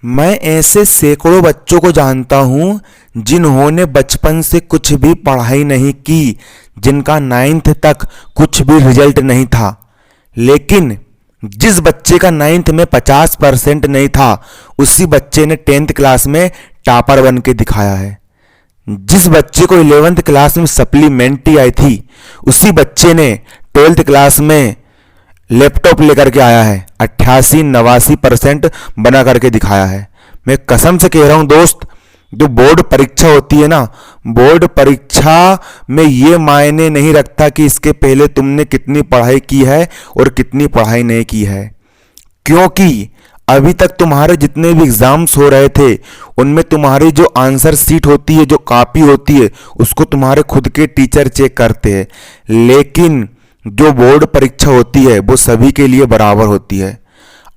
मैं ऐसे सैकड़ों बच्चों को जानता हूँ जिन्होंने बचपन से कुछ भी पढ़ाई नहीं की, जिनका 9th तक कुछ भी रिजल्ट नहीं था। लेकिन जिस बच्चे का 9th में 50% नहीं था, उसी बच्चे ने 10th क्लास में टॉपर बन के दिखाया है। जिस बच्चे को 11th क्लास में सप्लीमेंट्री आई थी, उसी बच्चे ने 12th क्लास में लैपटॉप लेकर के आया है, 88-89% बना करके दिखाया है। मैं कसम से कह रहा हूं दोस्त, जो बोर्ड परीक्षा होती है ना, बोर्ड परीक्षा में ये मायने नहीं रखता कि इसके पहले तुमने कितनी पढ़ाई की है और कितनी पढ़ाई नहीं की है, क्योंकि अभी तक तुम्हारे जितने भी एग्जाम्स हो रहे थे उनमें तुम्हारी जो आंसर सीट होती है, जो कॉपी होती है, उसको तुम्हारे खुद के टीचर चेक करते हैं। लेकिन जो बोर्ड परीक्षा होती है वो सभी के लिए बराबर होती है।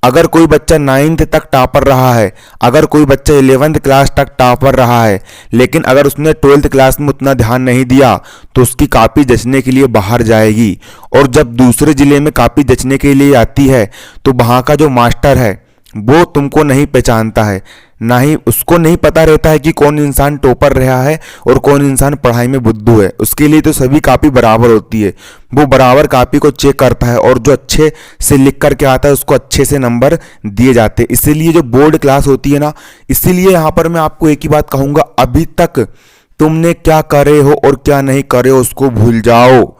अगर कोई बच्चा 9th तक टॉपर रहा है, अगर कोई बच्चा 11th क्लास तक टॉपर रहा है, लेकिन अगर उसने 12th क्लास में उतना ध्यान नहीं दिया तो उसकी कॉपी जचने के लिए बाहर जाएगी। और जब दूसरे ज़िले में कॉपी जचने के लिए आती है तो वहाँ का जो मास्टर है वो तुमको नहीं पहचानता है, ना ही उसको नहीं पता रहता है कि कौन इंसान टॉपर रहा है और कौन इंसान पढ़ाई में बुद्धू है। उसके लिए तो सभी कॉपी बराबर होती है, वो बराबर कॉपी को चेक करता है और जो अच्छे से लिख करके आता है उसको अच्छे से नंबर दिए जाते हैं। इसीलिए जो बोर्ड क्लास होती है ना, इसीलिए यहाँ पर मैं आपको एक ही बात कहूँगा, अभी तक तुमने क्या करे हो और क्या नहीं करे हो उसको भूल जाओ।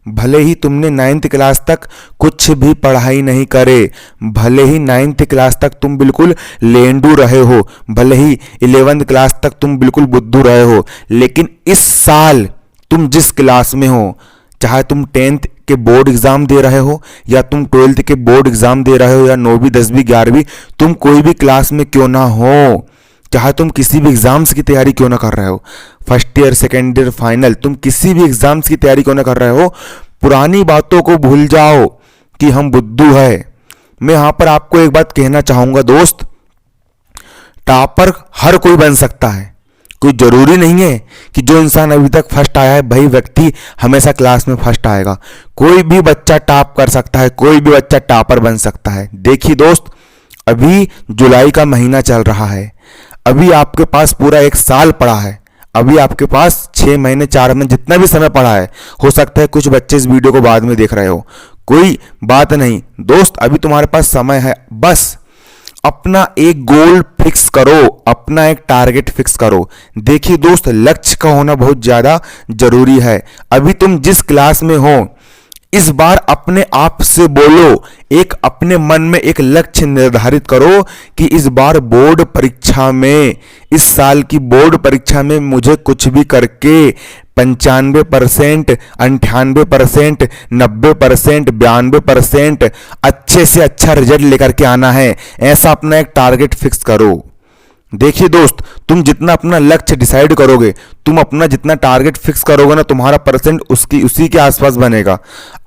भले ही तुमने 9th क्लास तक कुछ भी पढ़ाई नहीं करे, भले ही 9th क्लास तक तुम बिल्कुल लेंडू रहे हो, भले ही 11th क्लास तक तुम बिल्कुल बुद्धू रहे हो, लेकिन इस साल तुम जिस क्लास में हो, चाहे तुम 10th के बोर्ड एग्जाम दे रहे हो या तुम 12th के बोर्ड एग्जाम दे रहे हो या 9वीं 10वीं 11वीं, तुम कोई भी क्लास में क्यों ना हो, चाहे तुम किसी भी एग्जाम्स की तैयारी क्यों ना कर रहे हो, first year second year final, तुम किसी भी एग्जाम्स की तैयारी क्यों ना कर रहे हो, पुरानी बातों को भूल जाओ कि हम बुद्धू है। मैं यहाँ पर आपको एक बात कहना चाहूँगा दोस्त, टॉपर हर कोई बन सकता है, कोई जरूरी नहीं है कि जो इंसान अभी तक फर्स्ट आया है वही व्यक्ति हमेशा क्लास में फर्स्ट आएगा। कोई भी बच्चा टॉप कर सकता है, कोई भी बच्चा टॉपर बन सकता है। देखिए दोस्त, अभी जुलाई का महीना चल रहा है, अभी आपके पास पूरा 1 साल पड़ा है, अभी आपके पास 6 महीने 4 महीने जितना भी समय पड़ा है। हो सकता है कुछ बच्चे इस वीडियो को बाद में देख रहे हो, कोई बात नहीं दोस्त, अभी तुम्हारे पास समय है। बस अपना एक गोल फिक्स करो, अपना एक टारगेट फिक्स करो। देखिए दोस्त, लक्ष्य का होना बहुत ज़्यादा जरूरी है। अभी तुम जिस क्लास में हो, इस बार अपने आप से बोलो, एक अपने मन में एक लक्ष्य निर्धारित करो कि इस बार बोर्ड परीक्षा में, इस साल की बोर्ड परीक्षा में मुझे कुछ भी करके 95%, 98%, 90%, 92% अच्छे से अच्छा रिजल्ट लेकर के आना है। ऐसा अपना एक टारगेट फिक्स करो। देखिए दोस्त, तुम जितना अपना लक्ष्य डिसाइड करोगे, तुम अपना जितना टारगेट फिक्स करोगे ना, तुम्हारा परसेंट उसी के आसपास बनेगा।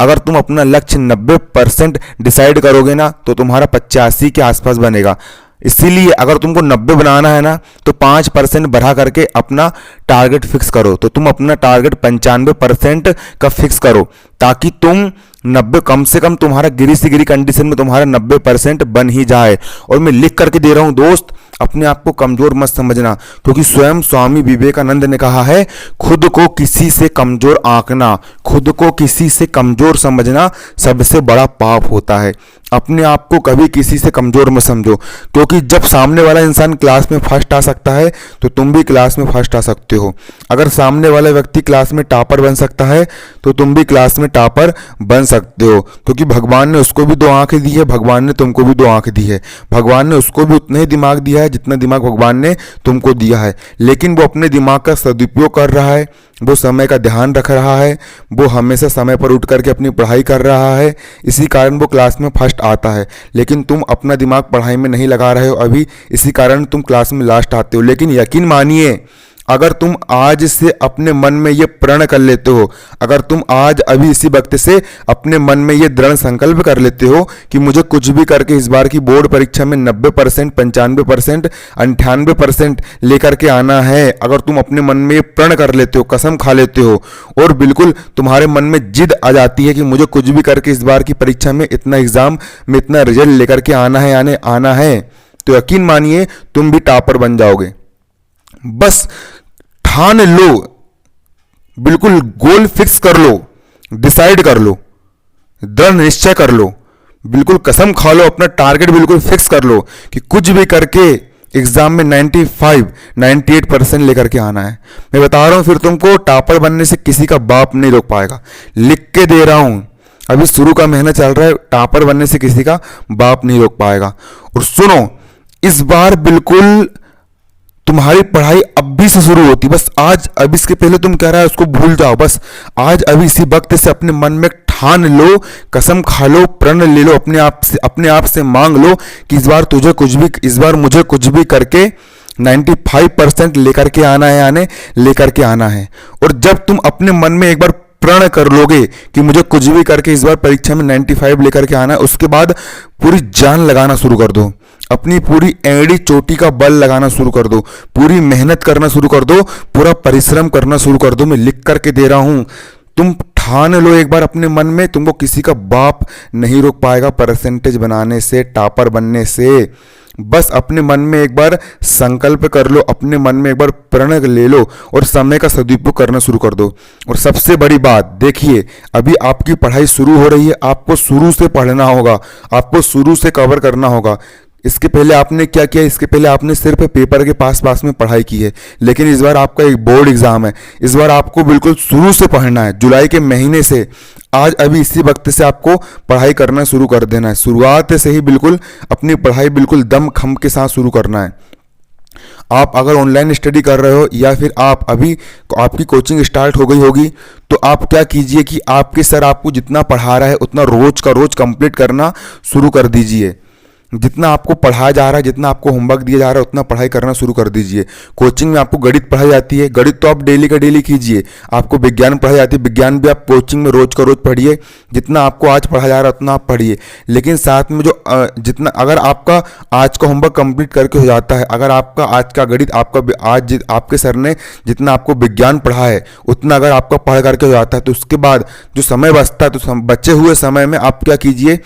अगर तुम अपना लक्ष्य 90% डिसाइड करोगे ना, तो तुम्हारा 85 के आसपास बनेगा। इसीलिए अगर तुमको 90 बनाना है ना, तो 5% बढ़ा करके अपना टारगेट फिक्स करो। तो तुम अपना टारगेट 95% का फिक्स करो, ताकि तुम 90 कम से कम तुम्हारा गिरी से गिरी कंडीशन में तुम्हारा 90% बन ही जाए। और मैं लिख करके दे रहा हूं दोस्त, अपने आप को कमजोर मत समझना, क्योंकि स्वयं स्वामी विवेकानंद ने कहा है, खुद को किसी से कमजोर आंकना, खुद को किसी से कमजोर समझना सबसे बड़ा पाप होता है। अपने आप को कभी किसी से कमजोर मत समझो, क्योंकि जब सामने वाला इंसान क्लास में फर्स्ट आ सकता है तो तुम भी क्लास में फर्स्ट आ सकते हो। अगर सामने वाला व्यक्ति क्लास में टॉपर बन सकता है तो तुम भी क्लास में टॉपर बन सकते हो, क्योंकि भगवान ने उसको भी 2 आंखें दी है, भगवान ने तुमको भी 2 आंखें दी है। भगवान ने उसको भी उतना ही दिमाग दिया है जितना दिमाग भगवान ने तुमको दिया है, लेकिन वो अपने दिमाग का सदुपयोग कर रहा है, वो समय का ध्यान रख रहा है, वो हमेशा समय पर उठ करके अपनी पढ़ाई कर रहा है, इसी कारण वो क्लास में फर्स्ट आता है। लेकिन तुम अपना दिमाग पढ़ाई में नहीं लगा रहे हो अभी, इसी कारण तुम क्लास में लास्ट आते हो। लेकिन यकीन मानिए, अगर तुम आज से अपने मन में ये प्रण कर लेते हो, अगर तुम आज अभी इसी वक्त से अपने मन में ये दृढ़ संकल्प कर लेते हो कि मुझे कुछ भी करके इस बार की बोर्ड परीक्षा में 90%, 95%, 98% लेकर के आना है, अगर तुम अपने मन में ये प्रण कर लेते हो, कसम खा लेते हो, और बिल्कुल तुम्हारे मन में जिद आ जाती है कि मुझे कुछ भी करके इस बार की परीक्षा में इतना एग्जाम में इतना रिजल्ट लेकर के आना है, तो यकीन मानिए तुम भी टॉपर बन जाओगे। बस ठान लो, बिल्कुल गोल फिक्स कर लो, डिसाइड कर लो, दृढ़ निश्चय कर लो, बिल्कुल कसम खा लो, अपना टारगेट बिल्कुल फिक्स कर लो कि कुछ भी करके एग्जाम में 98% लेकर के आना है। मैं बता रहा हूं फिर तुमको, टॉपर बनने से किसी का बाप नहीं रोक पाएगा। लिख के दे रहा हूं, अभी शुरू का महीना चल रहा है, टॉपर बनने से किसी का बाप नहीं रोक पाएगा। और सुनो, इस बार बिल्कुल तुम्हारी पढ़ाई अभी से शुरू होती, बस आज, अब इसके पहले तुम कह रहा है उसको भूल जाओ, बस आज अभी इसी वक्त से अपने मन में ठान लो, कसम खा लो, प्रण ले लो, अपने आप से मांग लो कि इस बार तुझे कुछ भी, इस बार मुझे कुछ भी करके 95% लेकर के आना है, लेकर के आना है। और जब तुम अपने मन में एक बार प्रण कर लोगे कि मुझे कुछ भी करके इस बार परीक्षा में 95 लेकर के आना है, उसके बाद पूरी जान लगाना शुरू कर दो, अपनी पूरी एड़ी चोटी का बल लगाना शुरू कर दो, पूरी मेहनत करना शुरू कर दो, पूरा परिश्रम करना शुरू कर दो। मैं लिख करके दे रहा हूं, तुम ठान लो एक बार अपने मन में, तुमको किसी का बाप नहीं रोक पाएगा परसेंटेज बनाने से, टॉपर बनने से। बस अपने मन में एक बार संकल्प कर लो, अपने मन में एक बार प्रण ले लो और समय का सदुपयोग करना शुरू कर दो। और सबसे बड़ी बात देखिए, अभी आपकी पढ़ाई शुरू हो रही है, आपको शुरू से पढ़ना होगा, आपको शुरू से कवर करना होगा। इसके पहले आपने क्या किया, इसके पहले आपने सिर्फ पेपर के पास में पढ़ाई की है, लेकिन इस बार आपका एक बोर्ड एग्जाम है, इस बार आपको बिल्कुल शुरू से पढ़ना है। जुलाई के महीने से, आज अभी इसी वक्त से आपको पढ़ाई करना शुरू कर देना है, शुरुआत से ही बिल्कुल अपनी पढ़ाई बिल्कुल दम खम के साथ शुरू करना है। आप अगर ऑनलाइन स्टडी कर रहे हो या फिर आप अभी आपकी कोचिंग स्टार्ट हो गई होगी, तो आप क्या कीजिए कि आपके सर आपको जितना पढ़ा रहा है उतना रोज का रोज कंप्लीट करना शुरू कर दीजिए। जितना आपको पढ़ाया जा रहा है, जितना आपको होमवर्क दिया जा रहा है, उतना पढ़ाई करना शुरू कर दीजिए। कोचिंग में आपको गणित पढ़ाई जाती है, गणित तो आप डेली का डेली कीजिए। आपको विज्ञान पढ़ाई जाती है, विज्ञान भी आप कोचिंग में रोज का रोज पढ़िए, जितना आपको आज पढ़ाया जा रहा है उतना आप पढ़िए। लेकिन साथ में जो जितना, अगर आपका आज का होमवर्क कंप्लीट करके हो जाता है, अगर आपका आज का गणित, आपका आज आपके सर ने जितना आपको विज्ञान पढ़ा है उतना अगर आपका पढ़ करके हो जाता है, तो उसके बाद जो समय बचता है, तो बचे हुए समय में आप क्या कीजिए,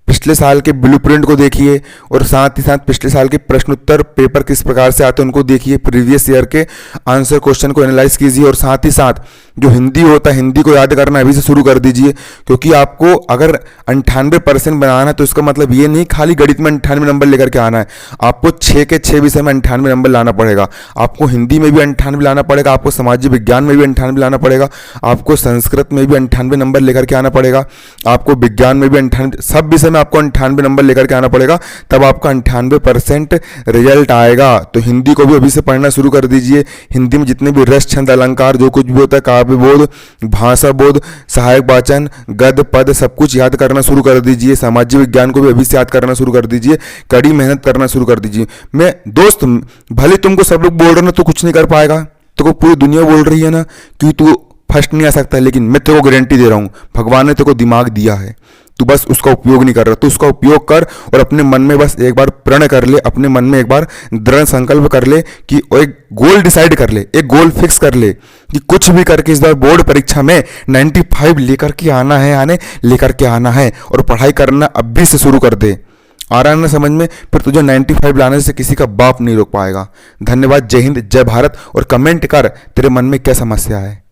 पिछले साल के ब्लूप्रिंट को देखिए और साथ ही साथ पिछले साल के प्रश्न उत्तर पेपर किस प्रकार से आते हैं उनको देखिए, प्रीवियस ईयर के आंसर क्वेश्चन को एनालाइज कीजिए। और साथ ही साथ जो हिंदी होता है, हिंदी को याद करना अभी से शुरू कर दीजिए, क्योंकि आपको अगर 98% बनाना है तो इसका मतलब ये नहीं खाली गणित में 98 नंबर लेकर के आना है, आपको 6 के 6 विषय में 98 नंबर लाना पड़ेगा। आपको हिंदी में भी 98 लाना पड़ेगा, आपको सामाजिक विज्ञान में भी 98 लाना पड़ेगा, आपको संस्कृत में भी 98 नंबर लेकर के आना पड़ेगा, आपको विज्ञान में भी 98, सब विषय में आपको 98 नंबर लेकर के आना पड़ेगा, तब आपका 98% रिजल्ट आएगा। तो हिंदी को भी अभी से पढ़ना शुरू कर दीजिए। हिंदी में जितने भी रस, छंद, अलंकार जो कुछ भी होता है, काव्य बोध, भाषा बोध, सहायक वाचन, गद्य, पद, सब कुछ याद करना शुरू कर दीजिए। सामाजिक विज्ञान को भी अभी से याद करना शुरू कर दीजिए, कड़ी मेहनत करना शुरू कर दीजिए। मैं दोस्त, भले तुमको सब लोग बोल रहे ना, तो कुछ नहीं कर पाएगा, तो पूरी दुनिया बोल रही है ना कि तू फर्स्ट नहीं आ सकता, लेकिन मैं तेरे को गारंटी दे रहा हूं, भगवान ने तेरे को दिमाग दिया है, तू बस उसका उपयोग नहीं कर रहा। तो उसका उपयोग कर और अपने मन में बस एक बार प्रण कर ले, अपने मन में एक बार दृढ़ संकल्प कर ले कि एक गोल डिसाइड कर ले, एक गोल फिक्स कर ले कि कुछ भी करके इस बार बोर्ड परीक्षा में 95 लेकर के आना है, लेकर के आना है। और पढ़ाई करना अभी से शुरू कर दे। आ रहा है ना समझ में? फिर तुझे 95 लाने से किसी का बाप नहीं रोक पाएगा। धन्यवाद, जय हिंद, जय भारत। और कमेंट कर तेरे मन में क्या समस्या है।